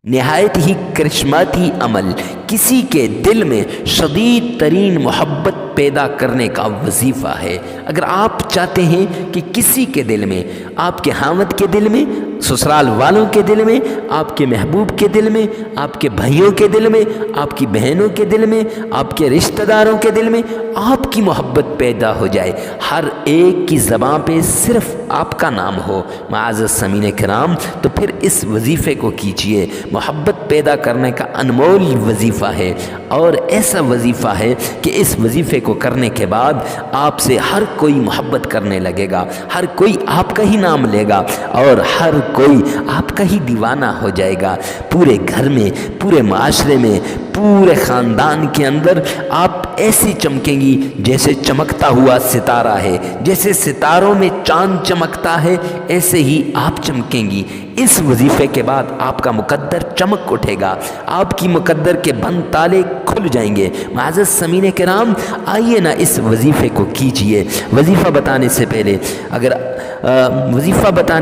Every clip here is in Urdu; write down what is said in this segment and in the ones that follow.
نہایت ہی کرشماتی عمل کسی کے دل میں شدید ترین محبت پیدا کرنے کا وظیفہ ہے۔ اگر آپ چاہتے ہیں کہ کسی کے دل میں، آپ کے خاوند کے دل میں، سسرال والوں کے دل میں، آپ کے محبوب کے دل میں، آپ کے بھائیوں کے دل میں، آپ کی بہنوں کے دل میں، آپ کے رشتہ داروں کے دل میں آپ کی محبت پیدا ہو جائے، ہر ایک کی زبان پہ صرف آپ کا نام ہو، معزز سامعین کرام، تو پھر اس وظیفے کو کیجئے۔ محبت پیدا کرنے کا انمول وظیفہ ہے، اور ایسا وظیفہ ہے کہ اس وظیفے کو کرنے کے بعد آپ سے ہر کوئی محبت کرنے لگے گا، ہر کوئی آپ کا ہی نام لے گا، اور ہر کوئی آپ کا ہی دیوانہ ہو جائے گا۔ پورے گھر میں، پورے معاشرے میں، پورے خاندان کے اندر آپ ایسی چمکیں گی جیسے چمکتا ہوا ستارہ ہے، جیسے ستاروں میں چاند چمکتا ہے ایسے ہی آپ چمکیں گی۔ اس وظیفے کے بعد آپ کا مقدر چمک اٹھے گا، آپ کی مقدر کے بند تالے کھل جائیں گے۔ معزز سامعین کرام، آئیے نا اس وظیفے کو کیجئے۔ وظیفہ بتانے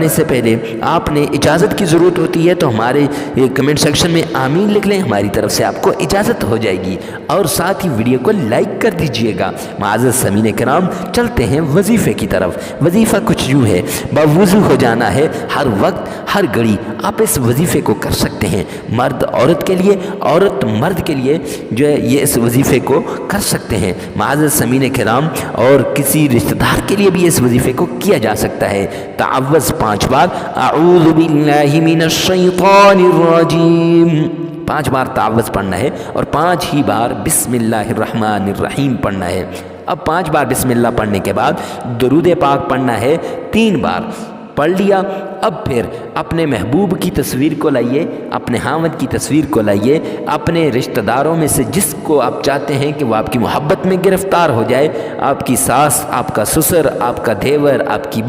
سے پہلے آپ نے اجازت کی ضرورت ہوتی ہے تو ہمارے کمنٹ سیکشن میں آمین لکھ لیں، ہماری طرف سے آپ کو اجازت ہو جائے گی، اور ساتھ ہی ویڈیو کو لائک کر دیجئے گا۔ معزز سامعین کرام، چلتے ہیں وظیفے کی طرف۔ وظیفہ کچھ یوں ہے، باوضو ہو جانا ہے، ہر وقت ہر گھڑی آپ اس وظیفے کو کر سکتے ہیں۔ مرد عورت کے لیے، عورت مرد کے لیے جو ہے یہ اس وظیفے کو کر سکتے ہیں معزز سامعین کرام، اور کسی رشتہ دار کے لیے بھی اس وظیفے کو کیا جا سکتا ہے۔ تعوذ 5 بار، اعوذ باللہ من الشیطان الرجیم، 5 بار تعوذ پڑھنا ہے، اور 5 ہی بار بسم اللہ الرحمن الرحیم پڑھنا ہے۔ اب 5 بار بسم اللہ پڑھنے کے بعد درود پاک پڑھنا ہے 3 بار۔ پڑھ لیا، اب پھر اپنے محبوب کی تصویر کو لائیے، اپنے خاوند کی تصویر کو لائیے، اپنے رشتہ داروں میں سے جس کو آپ چاہتے ہیں کہ وہ آپ کی محبت میں گرفتار ہو جائے، آپ کی ساس، آپ کا سسر، آپ کا دیور، آپ کی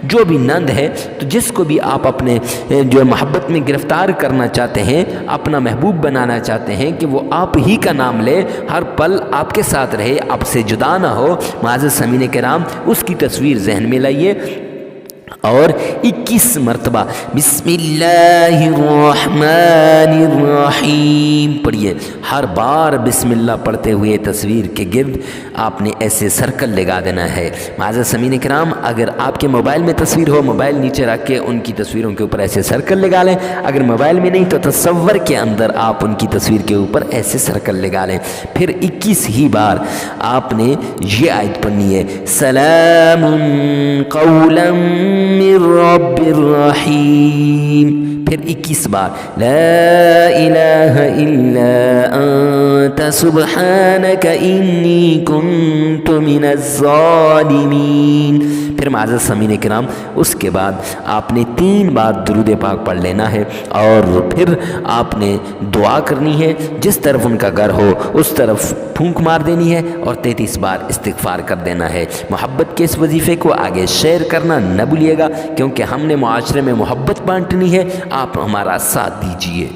جو بھی نند ہے، تو جس کو بھی آپ اپنے جو محبت میں گرفتار کرنا چاہتے ہیں، اپنا محبوب بنانا چاہتے ہیں کہ وہ آپ ہی کا نام لے، ہر پل آپ کے ساتھ رہے، آپ سے جدا نہ ہو، معزز سامعین کرام، اس کی تصویر ذہن میں لائیے، اور 21 مرتبہ بسم اللہ الرحمن الرحیم پڑھیے۔ ہر بار بسم اللہ پڑھتے ہوئے تصویر کے گرد آپ نے ایسے سرکل لگا دینا ہے۔ معزز سامعین کرام، اگر آپ کے موبائل میں تصویر ہو، موبائل نیچے رکھ کے ان کی تصویروں کے اوپر ایسے سرکل لگا لیں، اگر موبائل میں نہیں تو تصور کے اندر آپ ان کی تصویر کے اوپر ایسے سرکل لگا لیں۔ پھر 21 ہی بار آپ نے یہ آیت پڑھنی ہے، سلام قولا من رب الرحیم، پھر 21 بار لا الہ الا انت سبحانک انی کنت من الظالمین۔ پھر معزز سامعین کرام، اس کے بعد آپ نے 3 بار درود پاک پڑھ لینا ہے، اور پھر آپ نے دعا کرنی ہے، جس طرف ان کا گھر ہو اس طرف پھونک مار دینی ہے، اور 33 بار استغفار کر دینا ہے۔ محبت کے اس وظیفے کو آگے شیئر کرنا نہ بھولیے گا، کیونکہ ہم نے معاشرے میں محبت بانٹنی ہے، آپ ہمارا ساتھ دیجئے۔